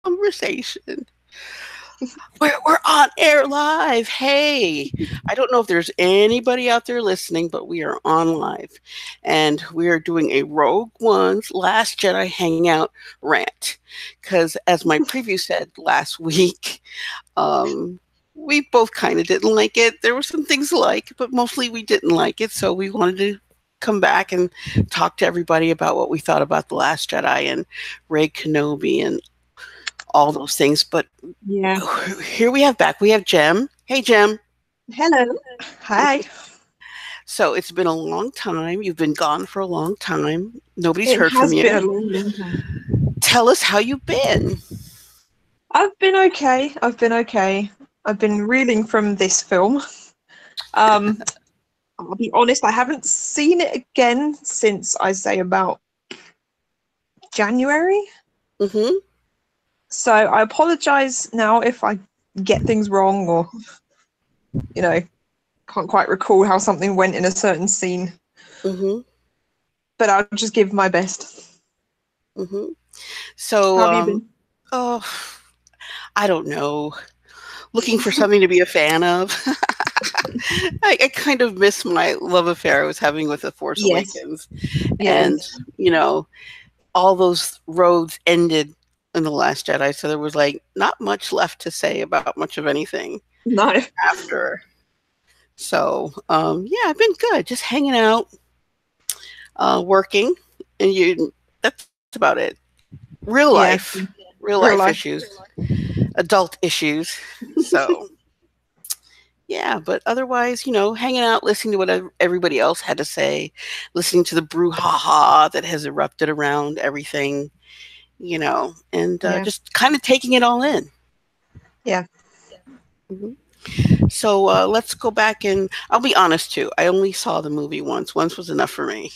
conversation. We're on air live. Hey, I don't know if there's anybody out there listening, but we are on live. And we are doing a Rogue One's Last Jedi Hangout rant. Because as my preview said last week, we both kind of didn't like it. There were some things to like, but mostly we didn't like it. So we wanted to come back and talk to everybody about what we thought about The Last Jedi and Rey Kenobi and all those things. But yeah, here we have Jem. Hey, Jem. hello, hi. So it's been a long time. You've been gone for a long time. Nobody's It heard from has been a you. long, long time. Tell us how you've been. I've been okay. I've been reeling from this film. I'll be honest, I haven't seen it again since I say about January. Mm-hmm. So I apologise now if I get things wrong or, can't quite recall how something went in a certain scene. Mm-hmm. But I'll just give my best. Mm-hmm. So, how have you been? Oh, I don't know. Looking for something to be a fan of. I kind of miss my love affair I was having with The Force Awakens. Yes. And, all those roads ended in The Last Jedi, so there was like not much left to say about much of anything. No. After. So, yeah, I've been good. Just hanging out, working, and that's about it. Real life issues, adult issues. So, yeah, but otherwise, hanging out, listening to what everybody else had to say, listening to the brouhaha that has erupted around everything, and just kind of taking it all in. Yeah. Mm-hmm. So let's go back, and I'll be honest too. I only saw the movie once. Once was enough for me.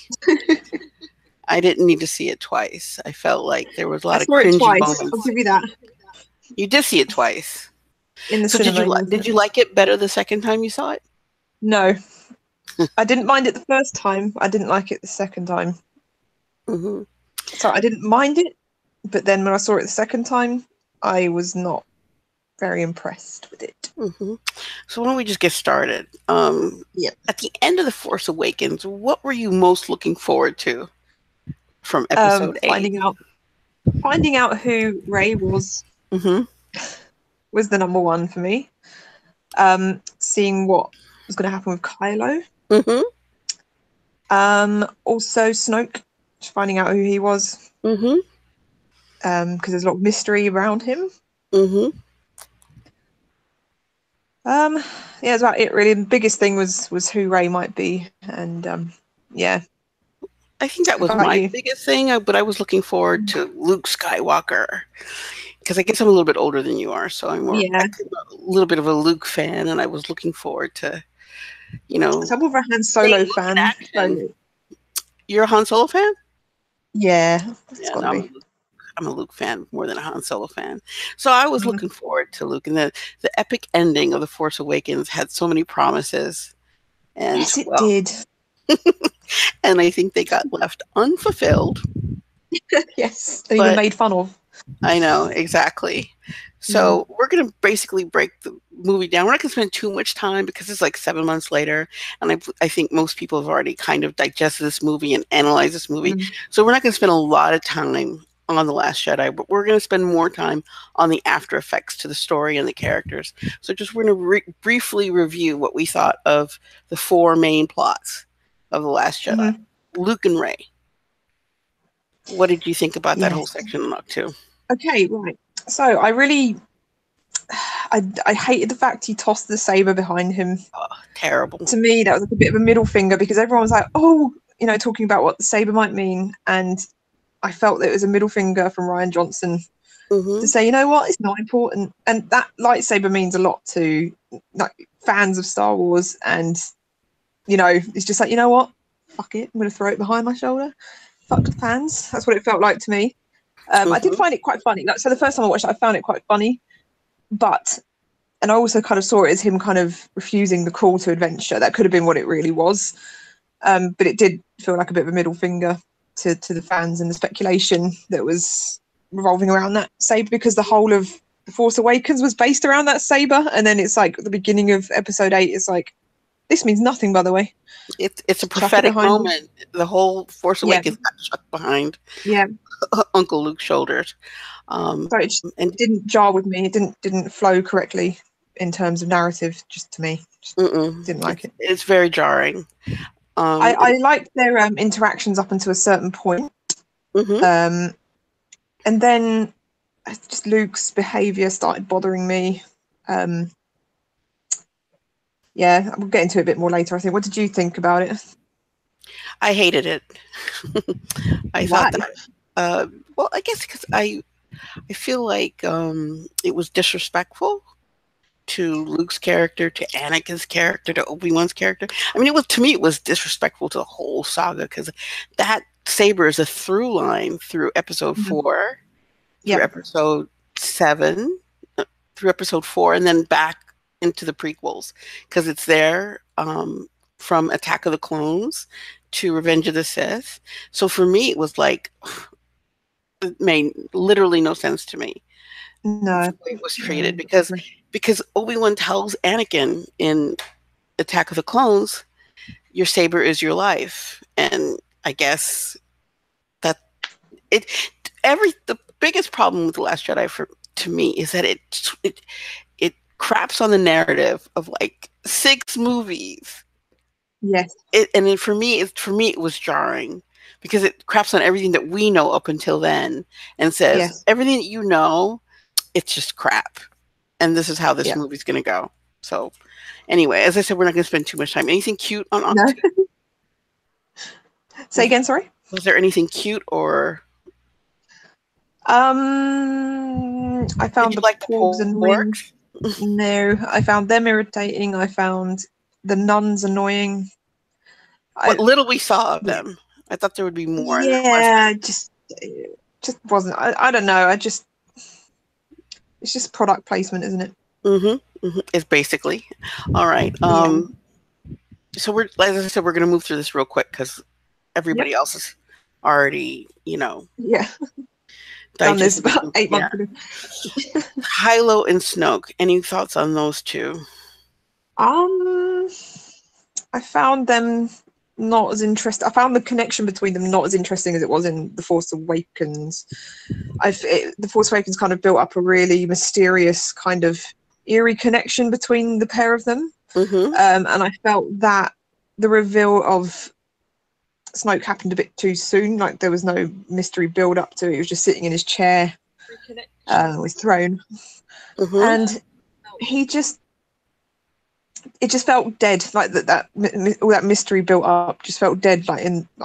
I didn't need to see it twice. I felt like there was a lot of cringy moments. I'll give you that. You did see it twice. In the cinema. Did you like it better the second time you saw it? No. I didn't mind it the first time. I didn't like it the second time. Mm-hmm. So I didn't mind it, but then when I saw it the second time, I was not very impressed with it. Mm-hmm. So why don't we just get started? At the end of The Force Awakens, what were you most looking forward to from episode 8? Finding out who Rey was. Mm-hmm. Was the number one for me. Seeing what was going to happen with Kylo. Mm-hmm. Also Snoke, finding out who he was. Mm-hmm. Because there's a lot of mystery around him. Mm-hmm. Yeah, that's about it really. The biggest thing was who Rey might be, and yeah. I think that was my biggest thing, but I was looking forward to Luke Skywalker. Because I guess I'm a little bit older than you are, so I'm a little bit of a Luke fan, and I was looking forward to, I'm more of a Han Solo fan. So. You're a Han Solo fan? Yeah, I'm a Luke fan more than a Han Solo fan. So I was looking forward to Luke, and the epic ending of The Force Awakens had so many promises. And, yes, it did. And I think they got left unfulfilled. Yes, and even made fun of. I know, exactly. So we're going to basically break the movie down. We're not going to spend too much time because it's like 7 months later. And I think most people have already kind of digested this movie and analyzed this movie. So we're not going to spend a lot of time on The Last Jedi, but we're going to spend more time on the after effects to the story and the characters. So we're going to briefly review what we thought of the 4 main plots of The Last Jedi. Luke and Rey. What did you think about that whole section on Act 2? Okay, right. So I hated the fact he tossed the saber behind him. Oh, terrible. To me, that was like a bit of a middle finger because everyone was like, oh, talking about what the saber might mean. And I felt that it was a middle finger from Rian Johnson to say, you know what, it's not important. And that lightsaber means a lot to fans of Star Wars. And, it's just like, you know what, fuck it, I'm going to throw it behind my shoulder. Fuck the fans. That's what it felt like to me. I did find it quite funny. So the first time I watched it, I found it quite funny. And I also kind of saw it as him kind of refusing the call to adventure. That could have been what it really was. But it did feel like a bit of a middle finger to the fans and the speculation that was revolving around that saber, because the whole of The Force Awakens was based around that saber, and then it's like the beginning of Episode 8 is like, this means nothing, by the way. It's a prophetic moment. The whole Force Awakens got chucked behind Uncle Luke's shoulders. So it didn't jar with me. It didn't flow correctly in terms of narrative, just to me. Just didn't like it. It's very jarring. I liked their interactions up until a certain point. And then just Luke's behaviour started bothering me. Yeah, we'll get into it a bit more later, I think. What did you think about it? I hated it. I thought that, well, I guess because I feel like it was disrespectful to Luke's character, to Anakin's character, to Obi-Wan's character. I mean, to me, it was disrespectful to the whole saga, because that saber is a through line through Episode 4, through Episode 7, through Episode 4, and then back into the prequels, because it's there from Attack of the Clones to Revenge of the Sith. So for me, it was like, it made literally no sense to me. No, it was treated, because Obi-Wan tells Anakin in Attack of the Clones, your saber is your life. And I guess that the biggest problem with The Last Jedi to me is that it craps on the narrative of like 6 movies. Yes. For me, it was jarring, because it craps on everything that we know up until then and says everything that you know, it's just crap. And this is how this movie's going to go. So anyway, as I said, we're not going to spend too much time. Anything cute on Octo? No. Say again, sorry? Was there anything cute or... I found the porgs annoying. No, I found them irritating. I found the nuns annoying. What little we saw of them. I thought there would be more. Yeah, just wasn't. I don't know. It's just product placement, isn't it? It's basically. All right. So as I said, we're going to move through this real quick, because everybody else is already, done this about 8 months ago. Kylo and Snoke. Any thoughts on those two? I found them not as interesting. I found the connection between them not as interesting as it was in The Force Awakens. The Force Awakens kind of built up a really mysterious, kind of eerie connection between the pair of them. And I felt that the reveal of Snoke happened a bit too soon. Like, there was no mystery build up to it. He was just sitting in his chair with throne. And it just felt dead. Like that all that mystery built up just felt dead, like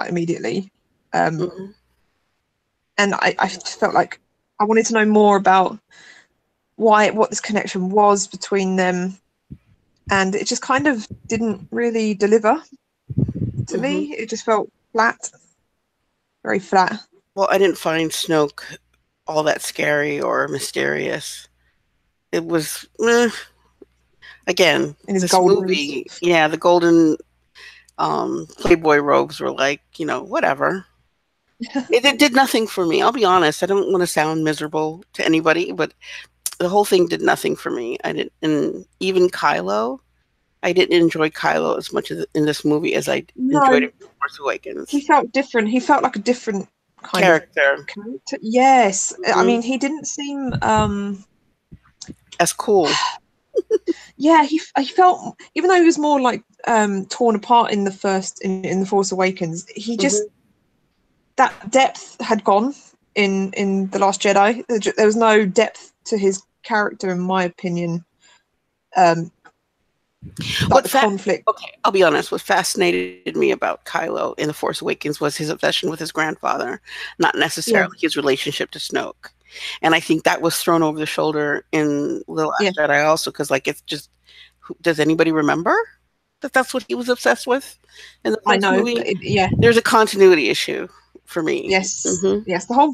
immediately. And I just felt like I wanted to know more about what this connection was between them, and it just kind of didn't really deliver to me. It just felt flat, very flat. Well, I didn't find Snoke all that scary or mysterious. It was again, in this movie, the golden Playboy robes were like, whatever. It did nothing for me. I'll be honest. I don't want to sound miserable to anybody, but the whole thing did nothing for me. And even Kylo, I didn't enjoy Kylo as much in this movie as I enjoyed it in Force Awakens. He felt different. He felt like a different kind of character. Yes. I mean, he didn't seem as cool. Yeah, he felt, even though he was more like torn apart in the Force Awakens, he just that depth had gone in The Last Jedi. There was no depth to his character, in my opinion. Conflict. Okay, I'll be honest. What fascinated me about Kylo in The Force Awakens was his obsession with his grandfather, not necessarily his relationship to Snoke. And I think that was thrown over the shoulder in The Last Jedi also, because it's just, does anybody remember that that's what he was obsessed with in the first movie? There's a continuity issue for me. Yes, yes. The whole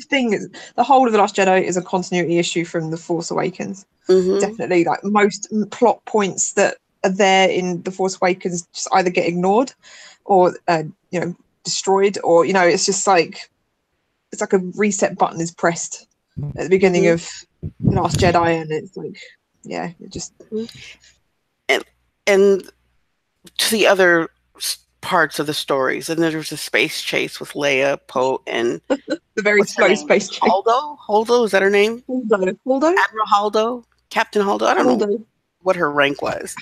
of The Last Jedi is a continuity issue from The Force Awakens. Definitely, like most plot points that are there in The Force Awakens just either get ignored or destroyed, or it's just like it's like a reset button is pressed. at the beginning of Last Jedi, and it's like, yeah, it just and to the other parts of the stories, and there's a space chase with Leia, Poe, and the very slow space chase. Holdo, is that her name? Holdo, Admiral Holdo, Captain Holdo. I don't know what her rank was.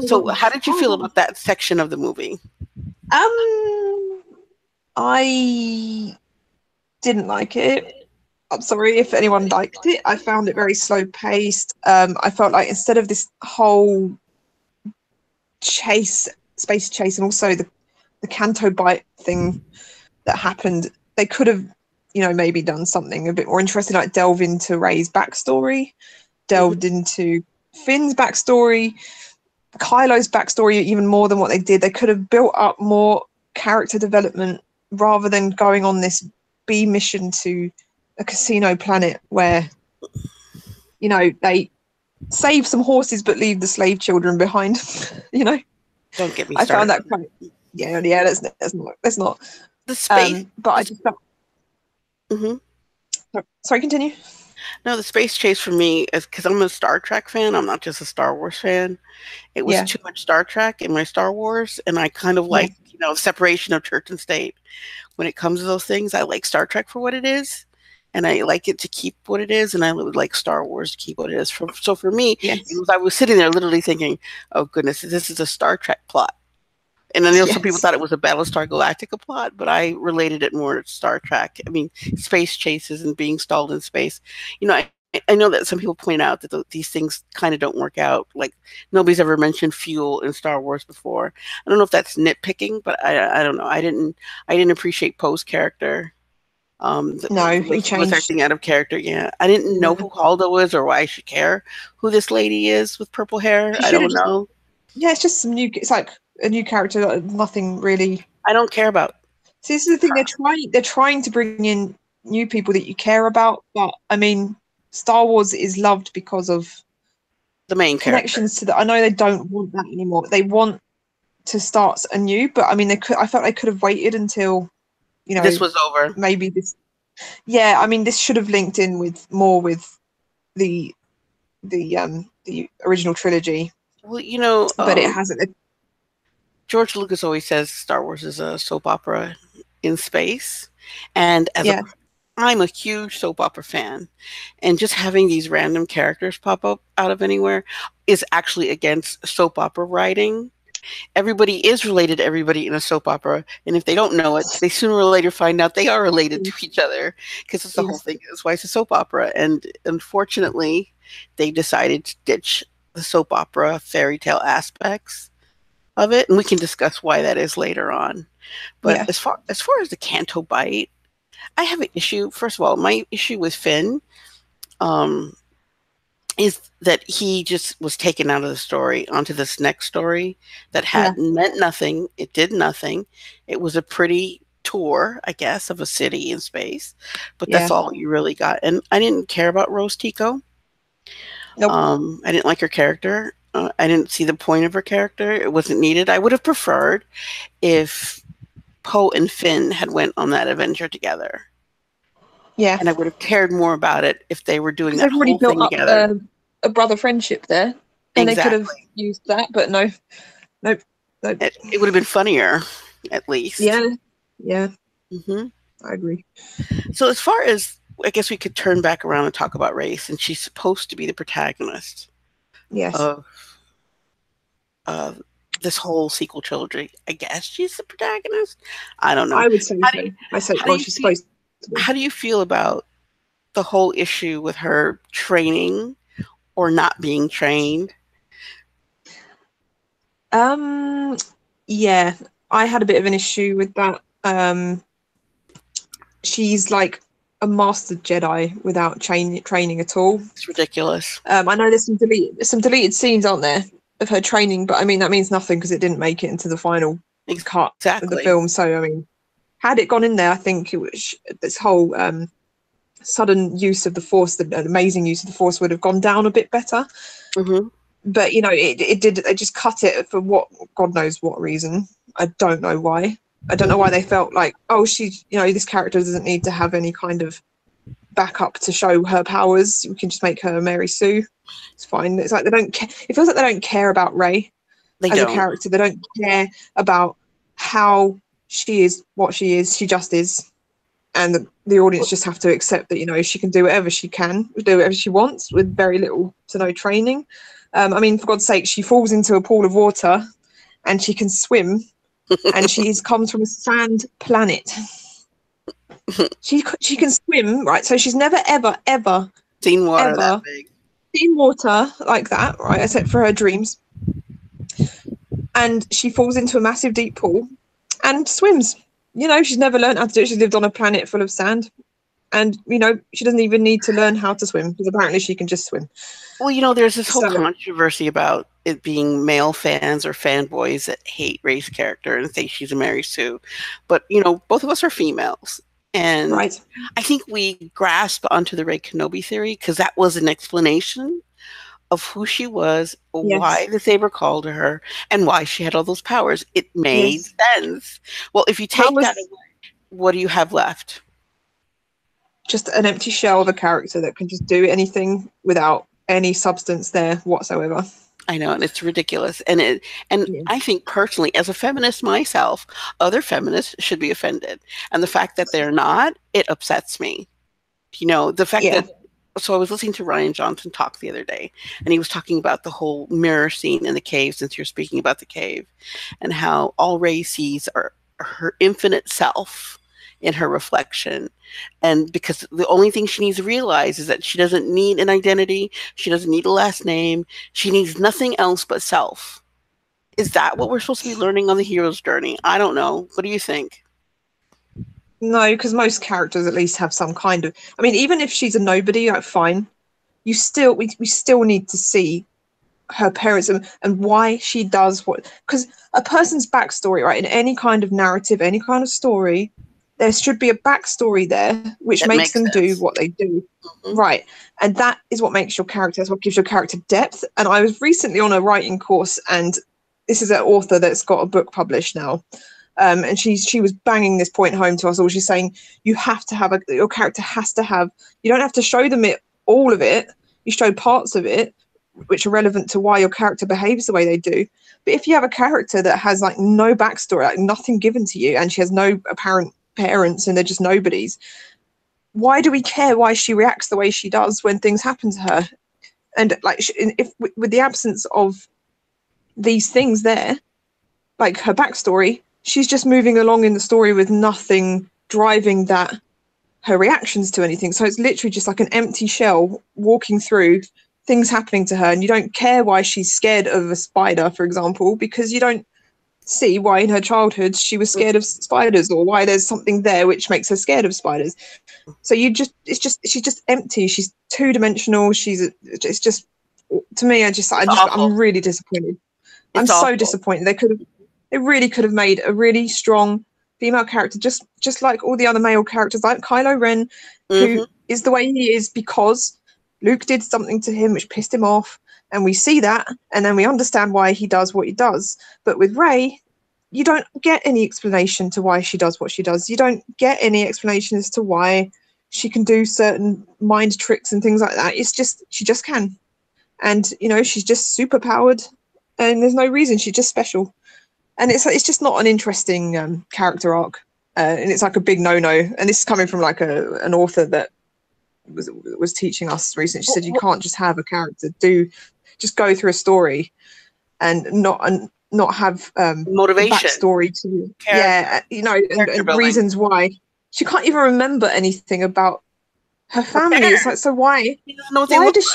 So, how did you feel about that section of the movie? I didn't like it. I'm sorry if anyone liked it. I found it very slow paced. I felt like instead of this whole space chase, and also the Canto Bite thing that happened, they could have, maybe done something a bit more interesting, like delve into Rey's backstory, delved into Finn's backstory, Kylo's backstory, even more than what they did. They could have built up more character development rather than going on this B mission to a casino planet where, they save some horses but leave the slave children behind. Don't get me started. I found that quite. Yeah. That's not. The space, but I just felt. Sorry, continue. No, the space chase for me is because I'm a Star Trek fan. I'm not just a Star Wars fan. It was too much Star Trek in my Star Wars, and I kind of like, separation of church and state. When it comes to those things, I like Star Trek for what it is, and I like it to keep what it is, and I would like Star Wars to keep what it is. So for me, I was sitting there literally thinking, oh goodness, this is a Star Trek plot. And I know some people thought it was a Battlestar Galactica plot, but I related it more to Star Trek. I mean, space chases and being stalled in space. I know that some people point out that these things kind of don't work out. Like, nobody's ever mentioned fuel in Star Wars before. I don't know if that's nitpicking, but I don't know. I didn't appreciate Poe's character. No, he changed. Was acting out of character. Yeah, I didn't know who Holdo was or why I should care who this lady is with purple hair. I don't know. Yeah, it's just some new. It's like a new character. Nothing really. I don't care about. See, this is the thing. They're trying to bring in new people that you care about, but I mean, Star Wars is loved because of the main connections to I know they don't want that anymore. They want to start anew, but I mean, I felt they could have waited until, this was over. Maybe this. Yeah, I mean, this should have linked in with the original trilogy. Well, but it hasn't. George Lucas always says Star Wars is a soap opera in space, and I'm a huge soap opera fan, and just having these random characters pop up out of anywhere is actually against soap opera writing. Everybody is related to everybody in a soap opera, and if they don't know it, they sooner or later find out they are related to each other, because it's the whole thing. That's why it's a soap opera, and unfortunately, they decided to ditch the soap opera fairy tale aspects of it, and we can discuss why that is later on. But as far as the Canto Bite, I have an issue. First of all, my issue with Finn is that he just was taken out of the story onto this next story that meant nothing. It did nothing. It was a pretty tour, I guess, of a city in space, but that's all you really got. And I didn't care about Rose Tico. Nope. I didn't like her character. I didn't see the point of her character. It wasn't needed. I would have preferred if Poe and Finn had went on that adventure together. Yeah. And I would have cared more about it if they were doing that whole thing together. Up a brother friendship there. And they could have used that, but no. Nope. It would have been funnier, at least. Yeah. Mm-hmm. I agree. So as far as, I guess we could turn back around and talk about Rey, since she's supposed to be the protagonist. Yes. Of this whole sequel trilogy. I guess she's the protagonist. I don't know. I would say so. I said, well, she's supposed to be. How do you feel about the whole issue with her training or not being trained? Yeah, I had a bit of an issue with that. She's like a master Jedi without training at all. It's ridiculous. I know there's some deleted scenes, aren't there, of her training, but I mean that means nothing because it didn't make it into the final cut of the film. So I mean, had it gone in there, I think it was this whole sudden use of the Force, the amazing use of the Force, would have gone down a bit better. Mm-hmm. But it did. They just cut it for what God knows what reason. I don't know why. I don't know why they felt like, oh, she, this character doesn't need to have any kind of backup to show her powers. We can just make her Mary Sue. It's fine. It's like they don't care. It feels like they don't care about Rey as a character. They don't care about how she is, what she is. She just is. And the audience just have to accept that, you know, she can do whatever she can, do whatever she wants with very little to no training. I mean, for God's sake, she falls into a pool of water and she can swim and comes from a sand planet. She can swim, right? So she's never, ever seen water that big. Seen water like that, right? Except for her dreams. And she falls into a massive deep pool and swims. You know, she's never learned how to do it. She's lived on a planet full of sand. And, you know, she doesn't even need to learn how to swim because apparently she can just swim. Well, you know, there's this whole controversy about it being male fans or fanboys that hate Rey's character and think she's a Mary Sue. But, you know, both of us are females. And right. I think we grasp onto the Rey Kenobi theory because that was an explanation of who she was, yes. Why the saber called to her, and why she had all those powers. It made sense. Well, if you take that away, what do you have left? Just an empty shell of a character that can just do anything without any substance there whatsoever. I know, and it's ridiculous. And I think personally, as a feminist myself, other feminists should be offended. And the fact that they're not, it upsets me. You know, the fact that so I was listening to Rian Johnson talk the other day, and he was talking about the whole mirror scene in the cave, since you're speaking about the cave, and how all Rey sees are her infinite self in her reflection. And because the only thing she needs to realize is that she doesn't need an identity, she doesn't need a last name, she needs nothing else but self. Is that what we're supposed to be learning on the hero's journey? I don't know. What do you think? No, because most characters at least have some kind of. I mean, even if she's a nobody, like fine, we still need to see her parents and why she does what. Because a person's backstory, right, in any kind of narrative, any kind of story, there should be a backstory there which makes them do what they do, right? And that is what makes your character. That's what gives your character depth. And I was recently on a writing course, and this is an author that's got a book published now. And she was banging this point home to us all. She's saying you have to have your character has to have. You don't have to show them all of it. You show parts of it which are relevant to why your character behaves the way they do. But if you have a character that has like no backstory, like nothing given to you, and she has no apparent parents and they're just nobodies, why do we care why she reacts the way she does when things happen to her? And like, if with the absence of these things there, like her backstory, she's just moving along in the story with nothing driving her reactions to anything. So it's literally just like an empty shell walking through things happening to her, and you don't care why she's scared of a spider, for example, because you don't see why in her childhood she was scared of spiders, or why there's something there which makes her scared of spiders. So she's just empty. She's two-dimensional. It's just, to me, I'm really disappointed. I'm so disappointed. They really could have made a really strong female character, just like all the other male characters, like Kylo Ren, who is the way he is because Luke did something to him which pissed him off, and we see that, and then we understand why he does what he does. But with Rey, you don't get any explanation to why she does what she does. You don't get any explanation as to why she can do certain mind tricks and things like that. It's just, she just can. And, you know, she's just super powered, and there's no reason. She's just special. And it's just not an interesting character arc. And it's like a big no-no. And this is coming from like an author that was teaching us recently. She said you can't just have a character just go through a story and not have motivation, backstory to and reasons why. She can't even remember anything about her family. It's like, so why does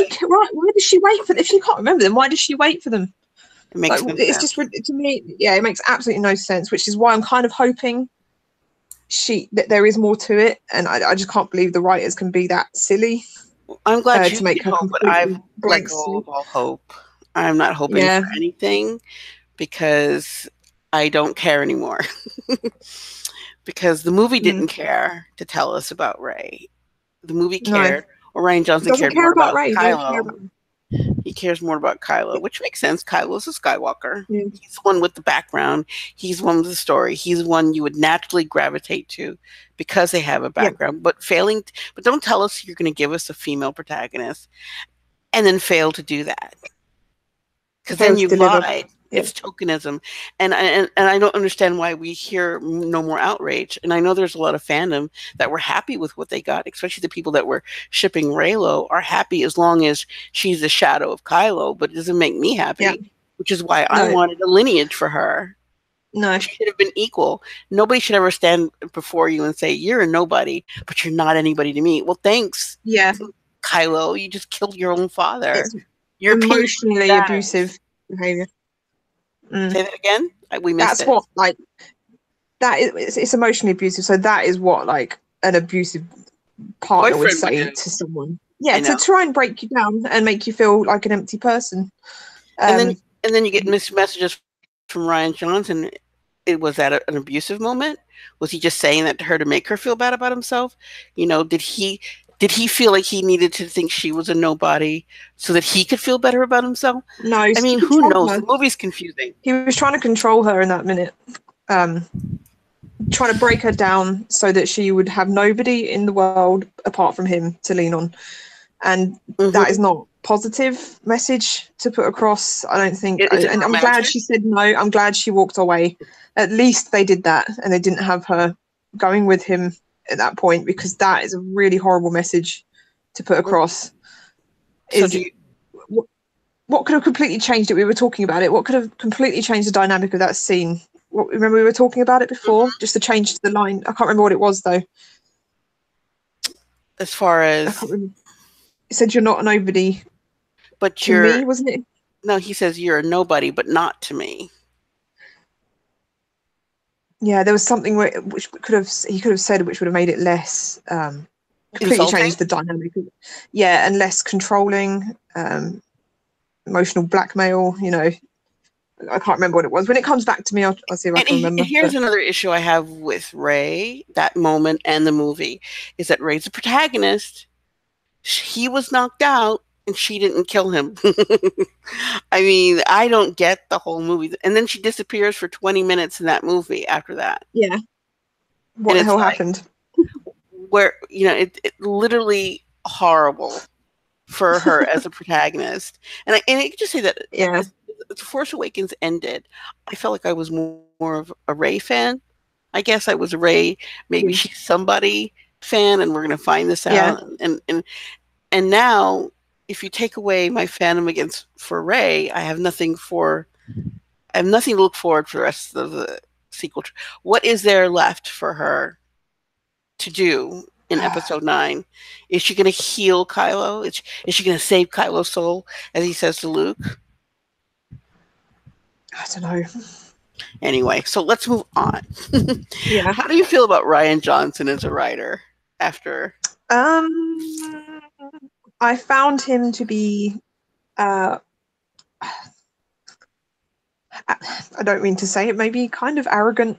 she wait for them? If she can't remember them, why does she wait for them? It makes it's just, to me, it makes absolutely no sense, which is why I'm kind of hoping that there is more to it, and I just can't believe the writers can be that silly. I'm glad you make hope, but I've let go of all hope. I'm not hoping for anything because I don't care anymore. Because the movie didn't care to tell us about Rey. The movie cared, or Rian Johnson cared more about Rey. Kylo. He he cares more about Kylo, which makes sense. Kylo's a Skywalker. Yeah. He's the one with the background. He's the one with the story. He's the one you would naturally gravitate to because they have a background. Yeah. But don't tell us you're going to give us a female protagonist and then fail to do that. Because then you lied. Yeah. It's tokenism. And I don't understand why we hear no more outrage. And I know there's a lot of fandom that were happy with what they got, especially the people that were shipping Reylo are happy as long as she's the shadow of Kylo, but it doesn't make me happy, which is why I wanted a lineage for her. No. She should have been equal. Nobody should ever stand before you and say, you're a nobody, but you're not anybody to me. Well, thanks. Yeah. Kylo, you just killed your own father. You're emotionally abusive behavior. Say that again. We missed That's what, like, that is, it's emotionally abusive. So that is what, like, an abusive partner would say to someone. Yeah, to try and break you down and make you feel like an empty person. And then you get missed messages from Rian Johnson. Was that an abusive moment? Was he just saying that to her to make her feel bad about himself? You know, did he feel like he needed to think she was a nobody so that he could feel better about himself? No. I mean, who knows? The movie's confusing. He was trying to control her in that minute. Trying to break her down so that she would have nobody in the world apart from him to lean on. And that is not positive message to put across, I don't think. And I'm glad she said no. I'm glad she walked away. At least they did that and they didn't have her going with him at that point, because that is a really horrible message to put across. What could have completely changed it? We were talking about it. What could have completely changed the dynamic of that scene? Remember we were talking about it before? Just to change the line. I can't remember what it was though. As far as it said, you're not a nobody, but to me, wasn't it? No, he says you're a nobody, but not to me. Yeah, there was something which he could have said, which would have made it less completely changed the dynamic. Yeah, and less controlling, emotional blackmail. You know, I can't remember what it was. When it comes back to me, I'll see if I can remember. Here's another issue I have with Rey, that moment and the movie, is that Rey's the protagonist. He was knocked out and she didn't kill him. I mean, I don't get the whole movie. And then she disappears for 20 minutes in that movie after that. Yeah. What the hell happened? Where, you know, it literally horrible for her as a protagonist. And I could just say that as Force Awakens ended, I felt like I was more of a Rey fan. I guess I was a Rey, maybe she's somebody fan, and we're going to find this out. And now, if you take away my fandom for Rey, I have nothing to look forward for the rest of the sequel. What is there left for her to do in episode 9? Is she going to heal Kylo? Is she going to save Kylo's soul, as he says to Luke? I don't know. Anyway, so let's move on. How do you feel about Rian Johnson as a writer after? I found him to be, I don't mean to say it, maybe kind of arrogant.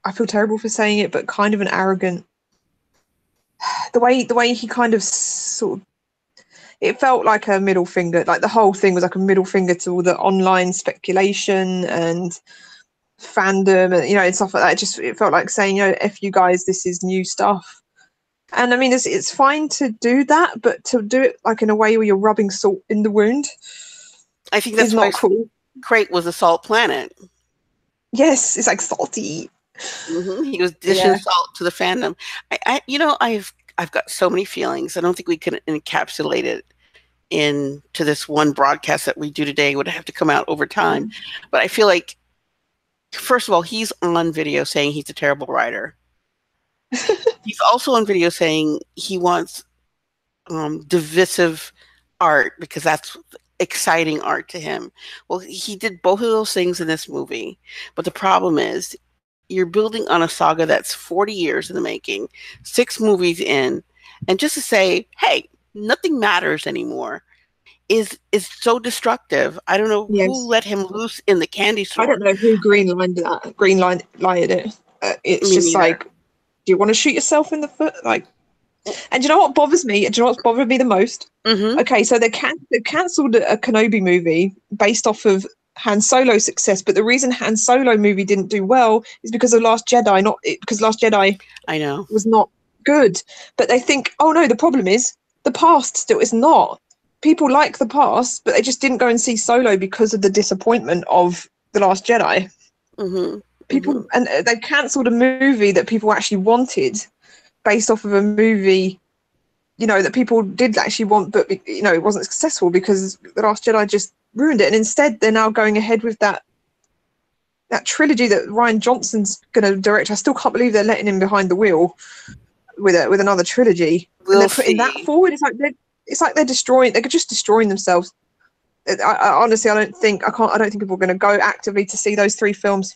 I feel terrible for saying it, but kind of an arrogant. The way he kind of sort of, it felt like a middle finger. Like the whole thing was like a middle finger to all the online speculation and fandom, and and stuff like that. It felt like saying, F you guys, this is new stuff. And I mean, it's fine to do that, but to do it like in a way where you're rubbing salt in the wound, I think that's not cool. Crate was a salt planet. Yes, it's like salty. He was dishing salt to the fandom. I've got so many feelings. I don't think we can encapsulate it into this one broadcast that we do today. It would have to come out over time. But I feel like, first of all, he's on video saying he's a terrible writer. He's also on video saying he wants divisive art because that's exciting art to him. Well, he did both of those things in this movie. But the problem is you're building on a saga that's 40 years in the making, 6 movies in, and just to say, hey, nothing matters anymore is so destructive. I don't know who let him loose in the candy store. I don't know who greenlined it. It's just like, do you want to shoot yourself in the foot? Like, And do you know what bothers me? Do you know what's bothered me the most? Mm-hmm. Okay, so they cancelled a Kenobi movie based off of Han Solo's success, but the reason Han Solo movie didn't do well is because of Last Jedi, not because Last Jedi I know was not good. But they think, oh no, the problem is the past still is not. People like the past, but they just didn't go and see Solo because of the disappointment of The Last Jedi. Mm-hmm. People and they cancelled a movie that people actually wanted based off of a movie, you know, that people did actually want, but you know, it wasn't successful because The Last Jedi just ruined it. And instead, they're now going ahead with that trilogy that Rian Johnson's going to direct. I still can't believe they're letting him behind the wheel with another trilogy. We'll and they're putting see. that forward. It's like they're destroying. They're just destroying themselves. I honestly, I don't think people are going to go actively to see those 3 films.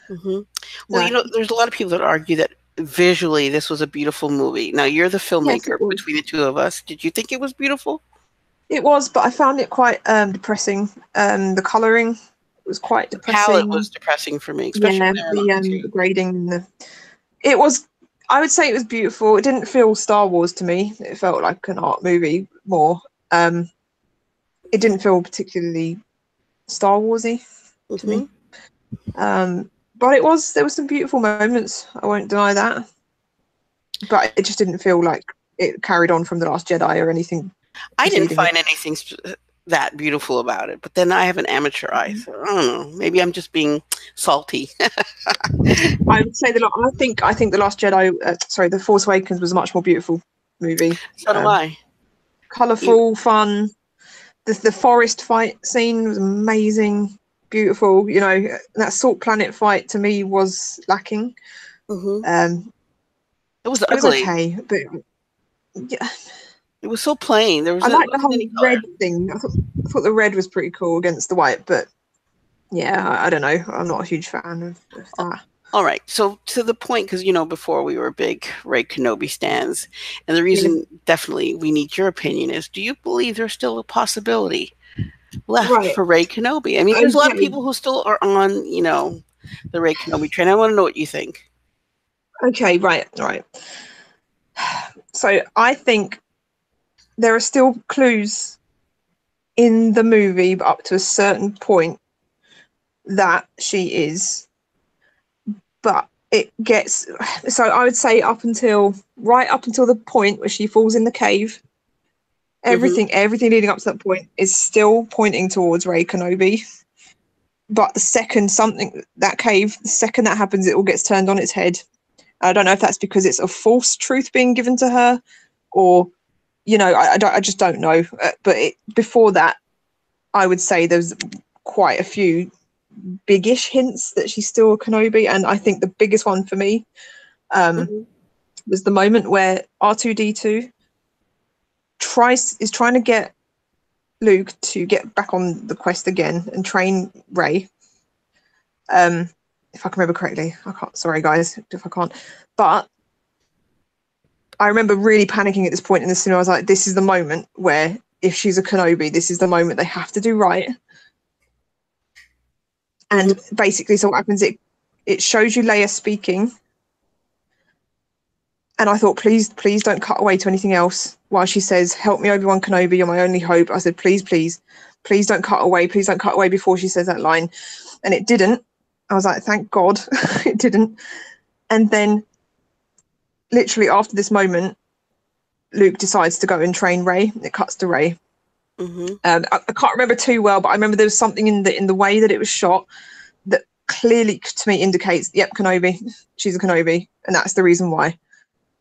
Mm-hmm. Well, you know, there's a lot of people that argue that visually this was a beautiful movie. Now, you're the filmmaker. Yes, between the two of us. Did you think it was beautiful? It was, but I found it quite depressing. The colouring was quite depressing. The palette was depressing for me, especially the grading. And it was, I would say it was beautiful. It didn't feel Star Wars to me. It felt like an art movie more. It didn't feel particularly Star Warsy to me. But there was some beautiful moments. I won't deny that. But it just didn't feel like it carried on from The Last Jedi or anything. I didn't find anything that beautiful about it. But then I have an amateur eye, so I don't know. Maybe I'm just being salty. I would say I think The Last Jedi, The Force Awakens was a much more beautiful movie. So do I. Colourful, fun. The forest fight scene was amazing. Beautiful, you know, that Salt Planet fight to me was lacking. It was ugly. Okay, but yeah, it was so plain. There was I like the whole red thing. I thought the red was pretty cool against the white, but yeah, I don't know. I'm not a huge fan of that. All right, so to the point, because you know, before we were big Rey Kenobi stans, and the reason definitely we need your opinion is: do you believe there's still a possibility left for Rey Kenobi? I mean, there's a lot of people who still are on, you know, the Rey Kenobi train. I want to know what you think. Okay, right. So I think there are still clues in the movie, but up to a certain point that she is. But it gets, so I would say right up until the point where she falls in the cave, everything leading up to that point is still pointing towards Rey Kenobi. But the second that happens, it all gets turned on its head. I don't know if that's because it's a false truth being given to her, or, you know, I just don't know. But before that, I would say there's quite a few biggish hints that she's still a Kenobi, and I think the biggest one for me was the moment where R2-D2 is trying to get Luke to get back on the quest again and train Rey. If I can remember correctly, I can't. Sorry, guys, if I can't. But I remember really panicking at this point in the cinema. I was like, "This is the moment where, if she's a Kenobi, this is the moment they have to do right." And basically, so what happens? It shows you Leia speaking, and I thought, please don't cut away to anything else while she says, "Help me, Obi-Wan Kenobi, you're my only hope." I said, please don't cut away. Please don't cut away before she says that line. And it didn't. I was like, thank God it didn't. And then literally after this moment, Luke decides to go and train Rey. It cuts to Rey. I can't remember too well, but I remember there was something in the way that it was shot that clearly to me indicates, yep, Kenobi, she's a Kenobi, and that's the reason why.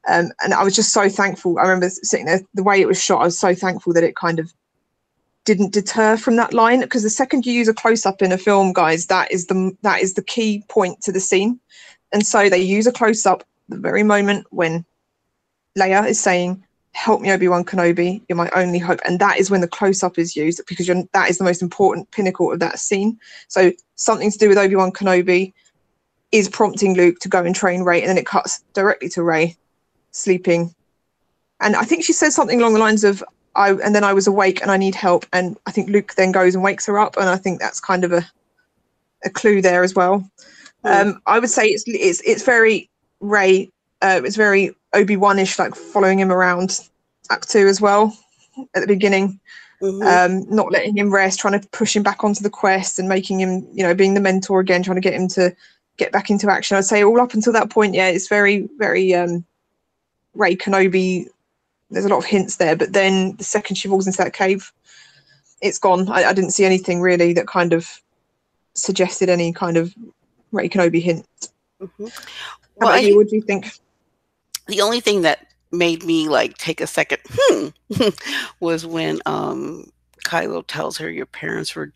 And I was just so thankful. I remember sitting there, the way it was shot, I was so thankful that it kind of didn't deter from that line, because the second you use a close-up in a film, guys, that is the key point to the scene. And so they use a close-up the very moment when Leia is saying, "Help me, Obi-Wan Kenobi, you're my only hope," and that is when the close-up is used, because that is the most important pinnacle of that scene. So something to do with Obi-Wan Kenobi is prompting Luke to go and train Rey, and then it cuts directly to Rey sleeping, and I think she says something along the lines of, I was awake and I need help, and I think Luke then goes and wakes her up, and I think that's kind of a clue there as well. I would say it's very Rey, it's very Obi-Wan-ish, like following him around Act 2 as well at the beginning. Not letting him rest, trying to push him back onto the quest and making him, you know, being the mentor again, trying to get him to get back into action. I'd say all up until that point, yeah, it's very, very Rey Kenobi. There's a lot of hints there, but then the second she falls into that cave, it's gone. I didn't see anything really that kind of suggested any kind of Rey Kenobi hint. How about you? What do you think? The only thing that made me like take a second was when Kylo tells her your parents were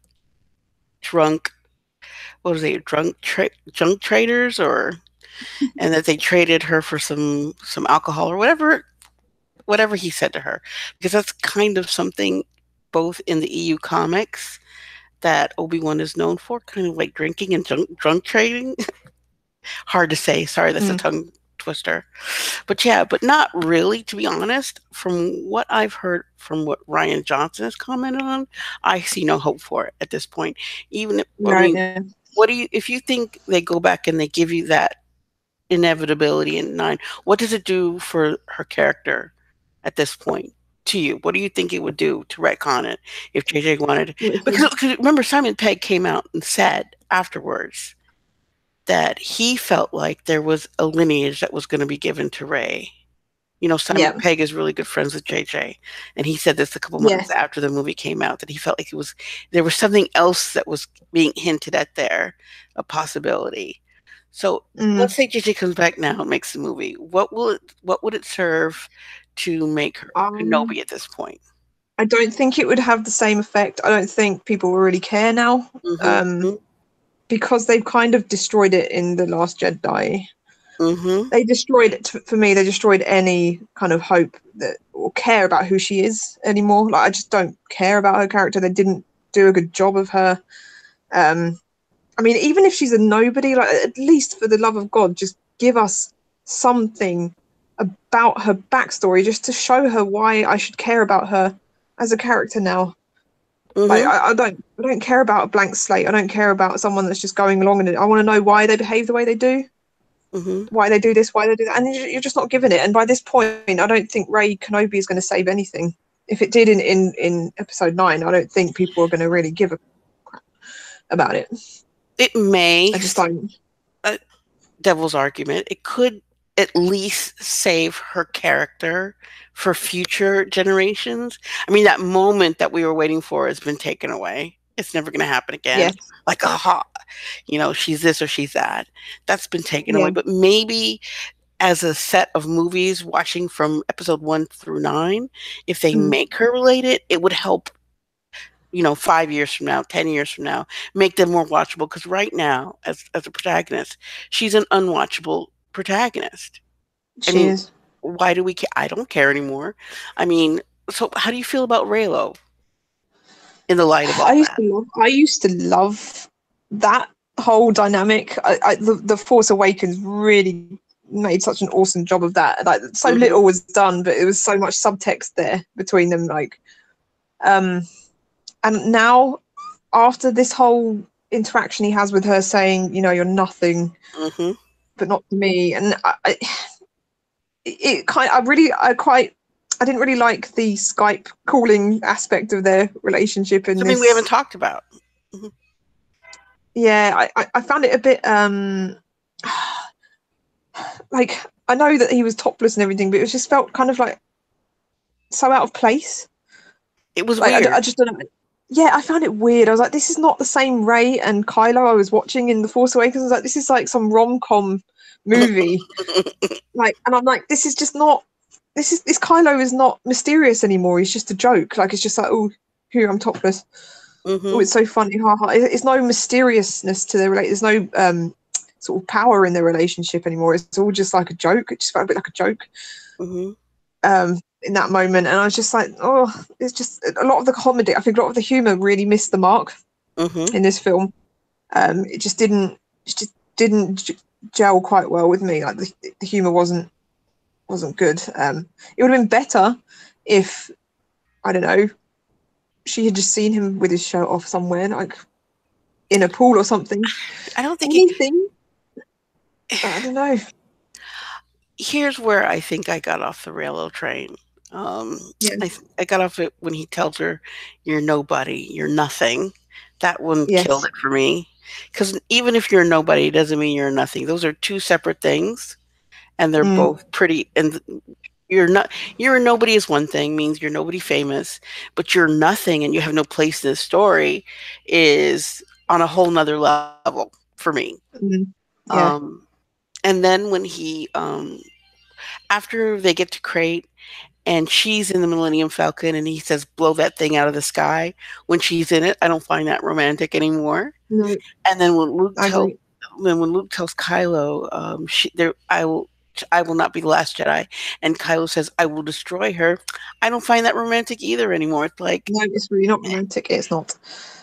drunk. What was they? Junk traders, and that they traded her for some alcohol or whatever he said to her, because that's kind of something both in the EU comics that Obi-Wan is known for, kind of like drinking and drunk trading. Hard to say. Sorry, that's a tongue twister. But yeah, but not really, to be honest. From what I've heard from what Rian Johnson has commented on, I see no hope for it at this point. Even if, what do you, if you think they go back and they give you that inevitability in 9, what does it do for her character at this point to you? What do you think it would do to retcon it if JJ wanted? Because remember, Simon Pegg came out and said afterwards that he felt like there was a lineage that was going to be given to Rey. You know, Simon Pegg is really good friends with JJ, and he said this a couple months after the movie came out, that he felt like there was something else that was being hinted at there, a possibility. So let's say JJ comes back now and makes the movie. What would it serve to make her Kenobi at this point? I don't think it would have the same effect. I don't think people will really care now. Because they've kind of destroyed it in The Last Jedi. They destroyed it, for me, they destroyed any kind of hope that or care about who she is anymore. Like, I just don't care about her character. They didn't do a good job of her. I mean, even if she's a nobody, like, at least for the love of God, just give us something about her backstory, just to show her why I should care about her as a character now. Like, I don't care about a blank slate. I don't care about someone that's just going along in it. I want to know why they behave the way they do, why they do this, why they do that, and you're just not given it. And by this point, I don't think Rey Kenobi is going to save anything. If it did in episode 9, I don't think people are going to really give a crap about it. It may. I just don't. Devil's argument. It could at least save her character for future generations. I mean, that moment that we were waiting for has been taken away. It's never going to happen again. Yes. Like, aha, you know, she's this or she's that. That's been taken away. But maybe as a set of movies, watching from episode 1 through 9, if they make her related, it would help, you know, 5 years from now, 10 years from now, make them more watchable. Because right now, as a protagonist, she's an unwatchable protagonist. She is. Why do we care? I don't care anymore. I mean, so how do you feel about Reylo in the light of all that? I used to love that whole dynamic. The Force Awakens really made such an awesome job of that. Like, so little was done, but it was so much subtext there between them. Like, and now, after this whole interaction he has with her, saying, you know, you're nothing, but not to me, and I didn't really like the Skype calling aspect of their relationship. Something we haven't talked about. Yeah, I found it a bit like, I know that he was topless and everything, but it just felt kind of like so out of place. It was like, weird. I just don't know. Yeah, I found it weird. I was like, this is not the same Rey and Kylo I was watching in The Force Awakens. I was like, this is like some rom-com movie. Like, and I'm like, this is just not. This Kylo is not mysterious anymore. He's just a joke. Like, it's just like, oh, here, I'm topless. Oh, it's so funny. It's no mysteriousness to their relationship. There's no sort of power in their relationship anymore. It's all just like a joke. It just felt a bit like a joke in that moment. And I was just like, oh, it's just a lot of the comedy. I think a lot of the humor really missed the mark in this film. It just didn't gel quite well with me. Like, the humor wasn't good. It would have been better if, I don't know, she had just seen him with his shirt off somewhere, like in a pool or something. I don't think anything. I don't know. here's where I think I got off the Reylo train. Yeah. I got off it when he tells her, "You're nobody. You're nothing." That one killed Yes. it for me. Because even if you're nobody, it doesn't mean you're nothing. Those are two separate things, and they're Mm. both pretty. And you're not. You're a nobody is one thing, means you're nobody famous, but you're nothing, and you have no place in the story, is on a whole nother level for me. Mm. Yeah. Um, and then when after they get to Crate and she's in the Millennium Falcon and he says, blow that thing out of the sky when she's in it, I don't find that romantic anymore. No, And then I agree. when Luke tells Kylo, I will not be the last Jedi, and Kylo says, I will destroy her. I don't find that romantic either anymore. It's like, No, it's really not romantic. It's not.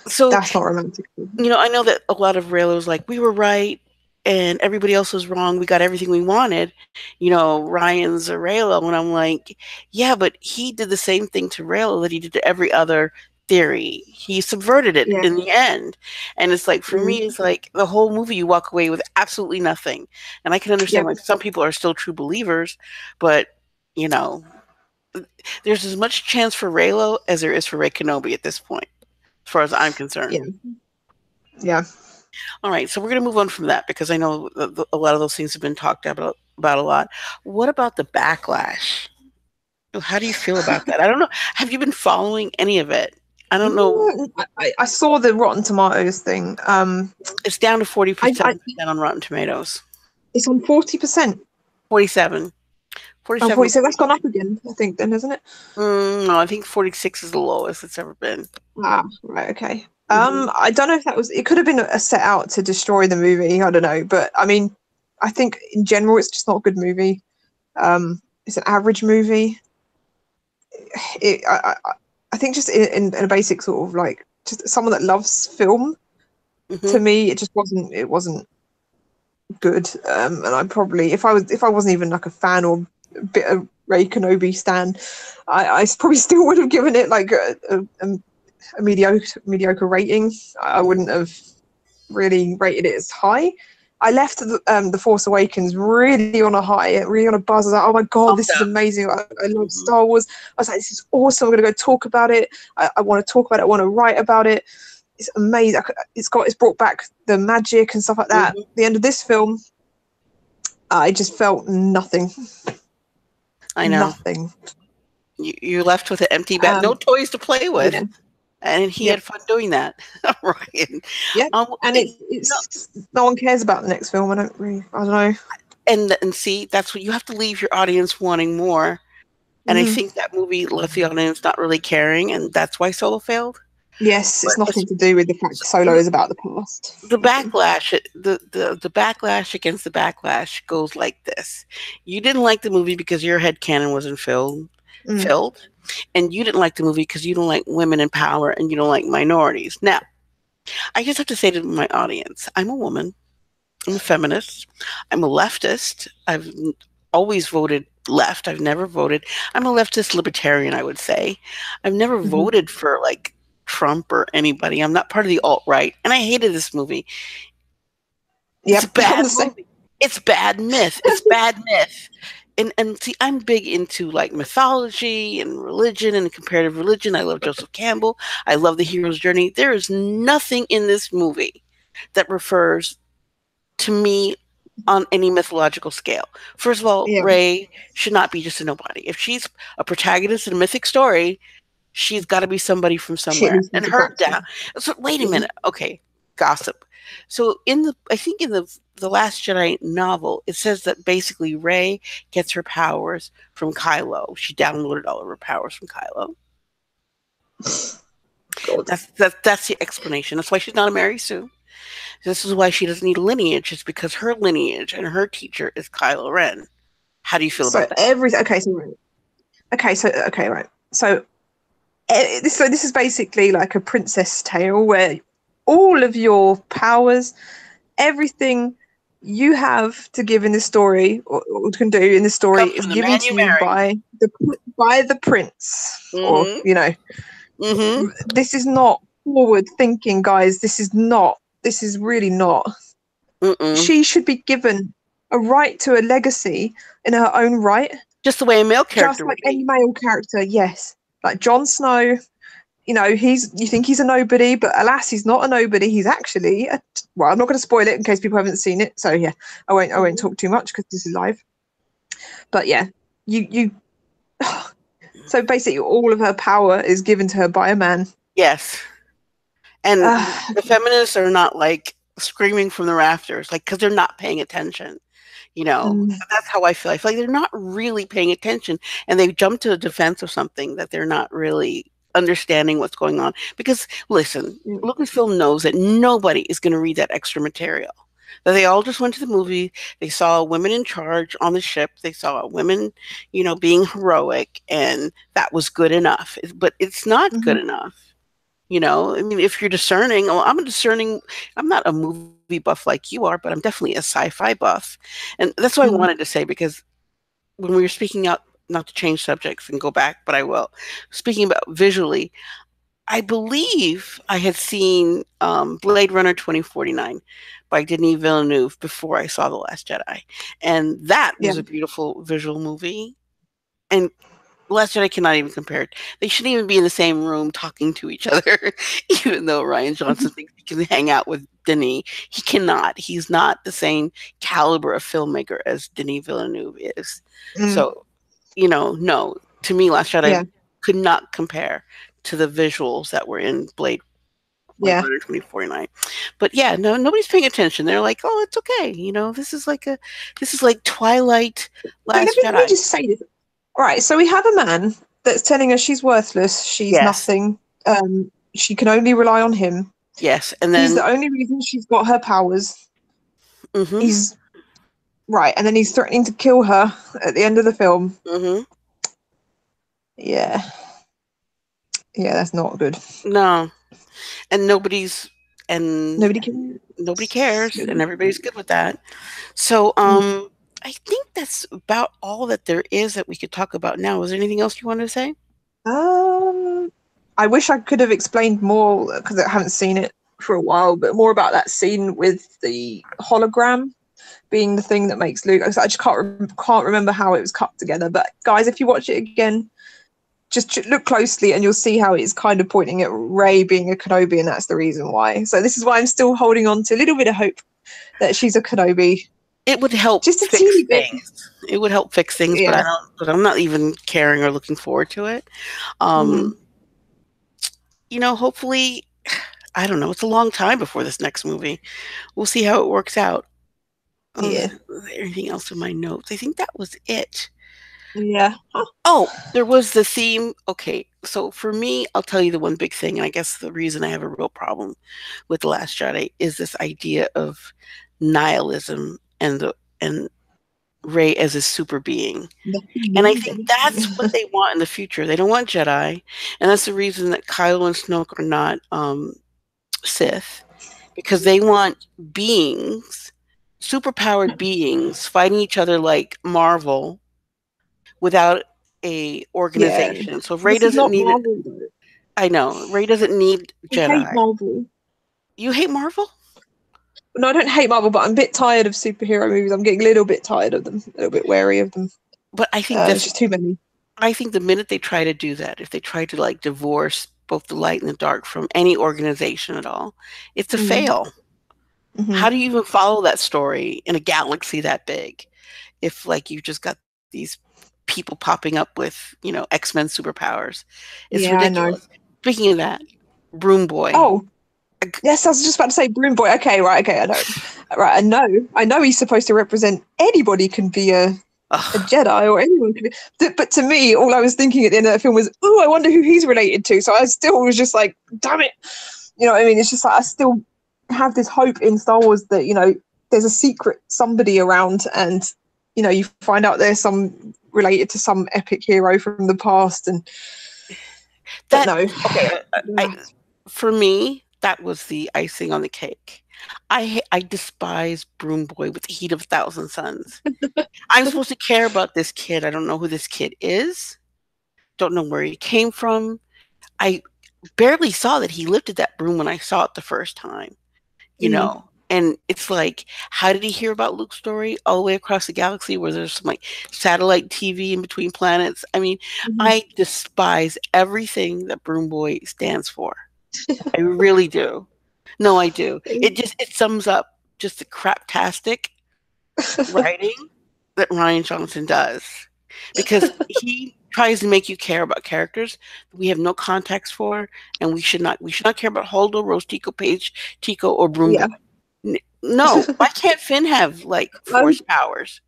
so, That's not romantic. I know that a lot of Reylos like, we were right and everybody else was wrong. We got everything we wanted. Ryan's a Reylo. And I'm like, yeah, but he did the same thing to Reylo that he did to every other theory. He subverted it Yeah. in the end. And it's like, for me, it's like the whole movie, you walk away with absolutely nothing. And I can understand why some people are still true believers, but, there's as much chance for Reylo as there is for Rey Kenobi at this point, as far as I'm concerned. Yeah. Yeah. All right, so we're going to move on from that because I know a lot of those things have been talked about a lot. What about the backlash? How do you feel about that? I don't know. Have you been following any of it? I don't know. I saw the Rotten Tomatoes thing. It's down to 47% on Rotten Tomatoes. It's on 40%. 47. 47. Oh, 40, so that's gone up again, I think, then, isn't it? No, I think 46 is the lowest it's ever been. Ah, right, okay. I don't know if that was. It could have been a set out to destroy the movie. I don't know, but I mean, I think in general it's just not a good movie. It's an average movie. I think just in a basic sort of like just someone that loves film. To me, it just wasn't. It wasn't good. And I probably, if I wasn't even like a fan or a bit of Rey Kenobi stan, I probably still would have given it like a mediocre rating. I wouldn't have really rated it as high. I left the Force Awakens really on a high, really on a buzz. I was like, oh my god, this is amazing. I love Star Wars. I was like, this is awesome. I'm gonna go talk about it. I want to talk about it. I want to write about it. It's amazing. It's brought back the magic and stuff like that. At the end of this film, I just felt nothing. I know. Nothing. You're left with an empty bag, no toys to play with. Yeah. And he had fun doing that, Ryan. Yeah, and it's no one cares about the next film. I don't know. And see, that's what you have to leave your audience wanting more. And I think that movie left the audience not really caring, and that's why Solo failed. Yes, it's nothing to do with the fact Solo is about the past. The backlash, the backlash against the backlash goes like this: you didn't like the movie because your headcanon wasn't filled. And you didn't like the movie because you don't like women in power and you don't like minorities. Now, I just have to say to my audience, I'm a woman. I'm a feminist. I'm a leftist. I've always voted left. I've never voted. I'm a leftist libertarian, I would say. I've never voted for like Trump or anybody. I'm not part of the alt-right. And I hated this movie. It's a bad movie. It's bad myth. It's bad myth. And see, I'm big into like mythology and religion and comparative religion. I love Joseph Campbell. I love the hero's journey. There is nothing in this movie that refers to me on any mythological scale. First of all, Rey should not be just a nobody. If she's a protagonist in a mythic story, she's got to be somebody from somewhere. And her down. So wait a minute. Okay, gossip. So I think in the Last Jedi novel, it says that basically Rey gets her powers from Kylo. She downloaded all of her powers from Kylo. That's the explanation. That's why she's not a Mary Sue. This is why she doesn't need a lineage. It's because her lineage and her teacher is Kylo Ren. How do you feel about that? Right. So this is basically like a princess tale where all of your powers, everything you have to give in this story or can do in this story is given to you by the prince. Or this is not forward thinking, guys. This is really not. She should be given a right to a legacy in her own right. Just the way a male character just like any male character, yes. Like Jon Snow, you know, you think he's a nobody, but alas, he's not a nobody. He's actually well, I'm not going to spoil it in case people haven't seen it. So yeah, I won't talk too much because this is live. But yeah, you. So basically, all of her power is given to her by a man. Yes, and the feminists are not like screaming from the rafters, like, because they're not paying attention. You know, that's how I feel. I feel like they're not really paying attention, and they jump to the defense of something that they're not really understanding what's going on. Because listen, Lucasfilm knows that nobody is going to read that extra material. That they all just went to the movie, they saw women in charge on the ship, they saw women, you know, being heroic, and that was good enough. But it's not good enough. You know, I mean, if you're discerning, well, I'm not a movie buff like you are, but I'm definitely a sci-fi buff. And that's what I wanted to say, because when we were speaking out, not to change subjects and go back, but I will. Speaking about visually, I believe I had seen Blade Runner 2049 by Denis Villeneuve before I saw The Last Jedi. And that was a beautiful visual movie. And The Last Jedi cannot even compare it. They shouldn't even be in the same room talking to each other, even though Rian Johnson thinks he can hang out with Denis. He cannot. He's not the same caliber of filmmaker as Denis Villeneuve is. So, you know, no. To me, Last Jedi could not compare to the visuals that were in Blade Runner 2049. But yeah, no, nobody's paying attention. They're like, oh, it's okay. You know, this is like Twilight Last Jedi. Let me just say this. All right, so we have a man that's telling her she's worthless, she's nothing. She can only rely on him. Yes, and then he's the only reason she's got her powers. He's right, and then he's threatening to kill her at the end of the film. Yeah, that's not good. No, and nobody cares, and everybody's good with that. So, I think that's about all that there is that we could talk about now. Is there anything else you wanted to say? I wish I could have explained more, because I haven't seen it for a while, but more about that scene with the hologram being the thing that makes Luke. I just can't remember how it was cut together. But guys, if you watch it again, just look closely and you'll see how it's kind of pointing at Rey being a Kenobi, and that's the reason why. So this is why I'm still holding on to a little bit of hope that she's a Kenobi. It would help just fix things. It would help fix things, but I'm not even caring or looking forward to it. You know, hopefully, I don't know. It's a long time before this next movie. We'll see how it works out. Anything else in my notes? I think that was it. Yeah. Oh, there was the theme. Okay, so for me, I'll tell you the one big thing, and I guess the reason I have a real problem with The Last Jedi is this idea of nihilism and Rey as a super being. And I think that's what they want in the future. They don't want Jedi, and that's the reason that Kylo and Snoke are not Sith, because they want beings, superpowered beings, fighting each other like Marvel without a organization. So Rey doesn't need it. I know. Rey doesn't need Jedi. I hate Marvel. You hate Marvel? No, I don't hate Marvel, but I'm a bit tired of superhero movies. I'm getting a little bit tired of them, a little bit wary of them. But I think there's just too many. I think the minute they try to do that, if they try to like divorce both the light and the dark from any organization at all, it's a fail. How do you even follow that story in a galaxy that big if like you just got these people popping up with, you know, X-Men superpowers? It's ridiculous. Speaking of that, Broom Boy. Oh, yes, I was just about to say Broom Boy. Okay, I know. Right, I know he's supposed to represent anybody can be a Jedi, or anyone can be. But to me, all I was thinking at the end of that film was, oh, I wonder who he's related to. So I still was just like, damn it. You know what I mean? It's just like I still have this hope in Star Wars that, you know, there's a secret somebody around, and, you know, you find out there's some related to some epic hero from the past. And that, no. Okay, for me, that was the icing on the cake. I despise Broom Boy with the heat of 1,000 suns. I'm supposed to care about this kid. I don't know who this kid is. Don't know where he came from. I barely saw that he lifted that broom when I saw it the first time. You know, And it's like, how did he hear about Luke's story all the way across the galaxy where there's some like satellite TV in between planets? I mean, I despise everything that Broom Boy stands for. I really do. No, I do. It sums up just the craptastic writing that Rian Johnson does. Because he tries to make you care about characters that we have no context for, and we should not care about Holdo, Rose, Tico, Paige, Tico, or Broom Boy. No, why can't Finn have like force powers?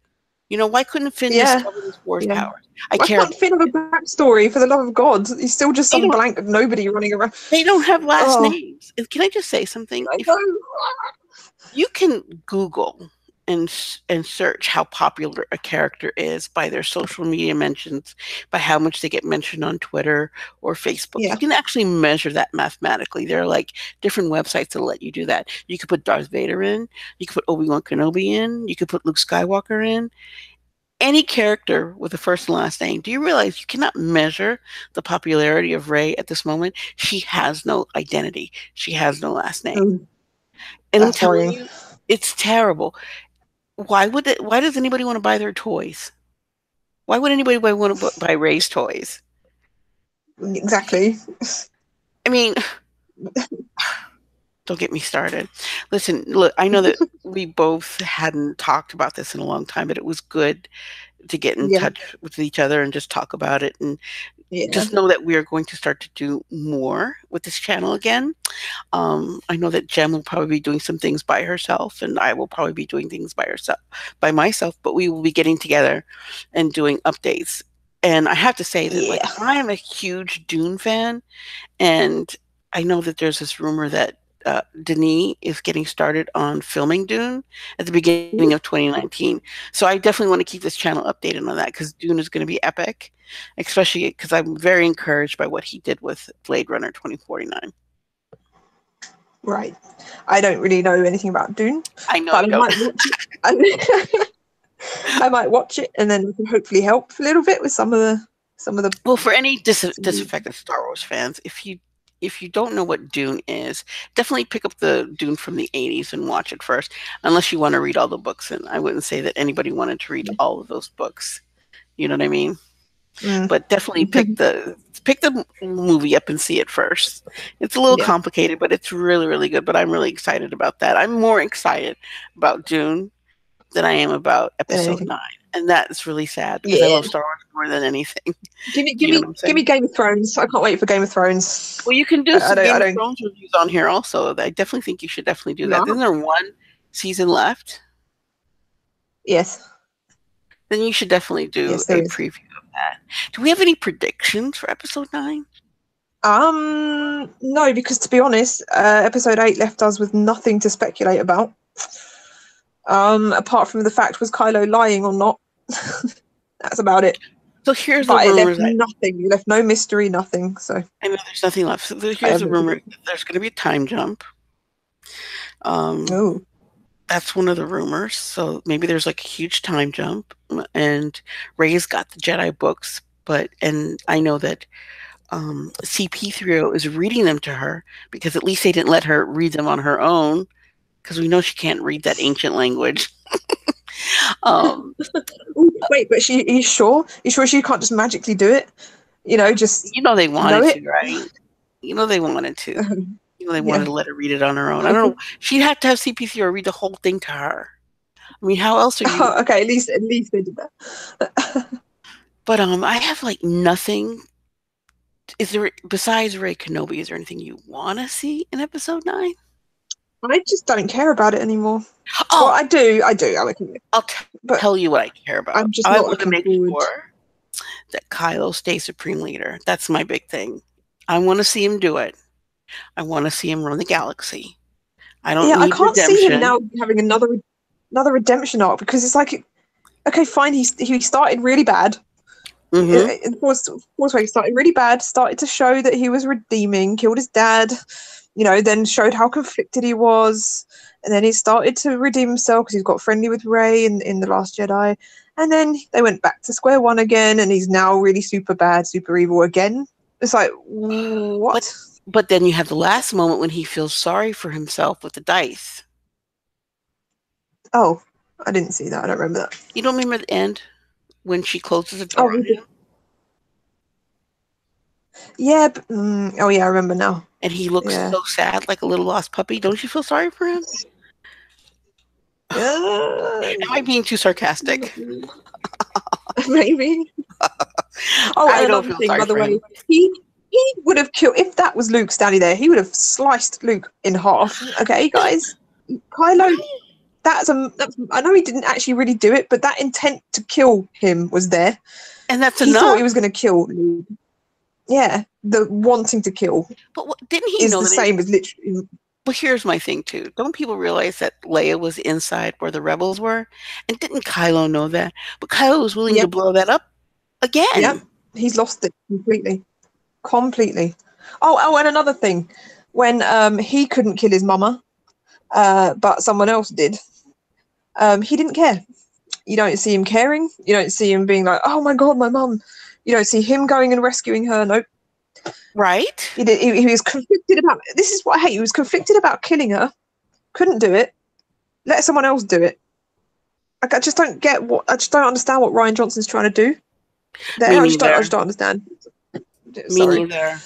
You know, why couldn't Finn discover his force powers? Why can't Finn have a backstory, for the love of God? He's still just some blank nobody running around. They don't have last names. And can I just say something? You can Google and search how popular a character is by their social media mentions, by how much they get mentioned on Twitter or Facebook. You can actually measure that mathematically. There are like different websites that let you do that. You could put Darth Vader in, you could put Obi-Wan Kenobi in, you could put Luke Skywalker in. Any character with a first and last name. Do you realize you cannot measure the popularity of Rey at this moment? She has no identity. She has no last name. And I'm telling you, it's terrible. Why does anybody want to buy their toys? Why would anybody want to buy Rey's toys? Exactly. I mean, don't get me started. Listen, look, I know that we both hadn't talked about this in a long time, but it was good to get in touch with each other and just talk about it, and just know that we are going to start to do more with this channel again. I know that Jem will probably be doing some things by herself, and I will probably be doing things by myself, but we will be getting together and doing updates. And I have to say that like, I am a huge Dune fan, and I know that there's this rumor that Denis is getting started on filming Dune at the beginning of 2019. So I definitely want to keep this channel updated on that, because Dune is going to be epic, especially because I'm very encouraged by what he did with Blade Runner 2049. Right. I don't really know anything about Dune. I know, but I might watch it, and then we can hopefully help a little bit with some of the. Well, for any disaffected Star Wars fans, if you don't know what Dune is, definitely pick up the Dune from the 80s and watch it first, unless you want to read all the books. And I wouldn't say that anybody wanted to read all of those books. You know what I mean? But definitely pick the movie up and see it first. It's a little complicated, but it's really, really good. But I'm really excited about that. I'm more excited about Dune than I am about Episode 9. And that's really sad, because I love Star Wars more than anything. Give me Game of Thrones. I can't wait for Game of Thrones. Well, you can do some Game of Thrones reviews on here also. I definitely think you should definitely do that. Isn't there one season left? Yes. Then you should definitely do a preview of that. Do we have any predictions for Episode 9? No, because to be honest, Episode 8 left us with nothing to speculate about. Apart from the fact, was Kylo lying or not? That's about it. So here's the rumors. Nothing. You left no mystery, nothing. So I know there's nothing left. So here's the rumor. There's going to be a time jump. That's one of the rumors. So maybe there's like a huge time jump, and Rey's got the Jedi books, and I know that CP3O is reading them to her, because at least they didn't let her read them on her own, because we know she can't read that ancient language. Wait, but you sure she can't just magically do it? You know, just they wanted to, right? They wanted to. They wanted to let her read it on her own. I don't know. She'd have to have CP3 read the whole thing to her. I mean, how else are you? Okay, at least they did that. But I have like nothing. Is there, besides Rey Kenobi, is there anything you want to see in Episode 9? I just don't care about it anymore. Oh, well, I do. I'll tell you what I care about. I'm just I want to make sure that Kylo stays Supreme Leader. That's my big thing. I want to see him do it. I want to see him run the galaxy. I don't. I can't see him now having another redemption arc, because it's like, okay, fine. He started really bad. In Force Awakens, started really bad. Started to show that he was redeeming. Killed his dad. Then showed how conflicted he was, and then he started to redeem himself because he's got friendly with Rey in The Last Jedi, and then they went back to square one again, and he's now really super bad, super evil again. It's like, what? But then you have the last moment when he feels sorry for himself with the dice. Oh, I didn't see that. I don't remember that. You don't remember the end when she closes the door on him? Yeah. Oh, yeah, I remember now. And he looks so sad, like a little lost puppy. Don't you feel sorry for him? Am I being too sarcastic? Maybe. Oh, and another thing, by the way, he would have killed, if that was Luke standing there, he would have sliced Luke in half. Okay, guys? Kylo, I know he didn't actually really do it, but that intent to kill him was there. And that's he enough? He thought he was going to kill Luke. Yeah, the wanting to kill. But didn't he know the same as literally... Well, here's my thing, too. Don't people realize that Leia was inside where the rebels were? And didn't Kylo know that? But Kylo was willing to blow that up again. Yep, he's lost it completely. Completely. Oh, and another thing. When he couldn't kill his mama, but someone else did, he didn't care. You don't see him caring. You don't see him being like, oh my God, my mum. You don't see him going and rescuing her. Nope. Right? He was conflicted about... This is what I hate. He was conflicted about killing her. Couldn't do it. Let someone else do it. I just don't get what... I just don't understand what Rian Johnson's trying to do. I just don't understand. Me neither.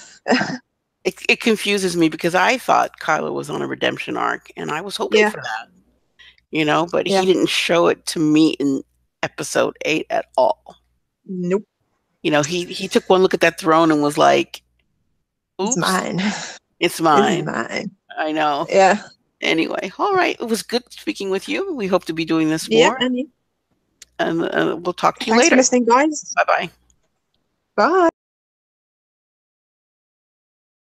It confuses me because I thought Kylo was on a redemption arc, and I was hoping for that. You know, but he didn't show it to me in episode 8 at all. Nope. You know, he took one look at that throne and was like, oops. It's mine. It's mine. It's mine. I know. Yeah. Anyway, all right. It was good speaking with you. We hope to be doing this more. Yeah, and we'll talk to you later. Thanks for listening, guys. Bye-bye. Bye.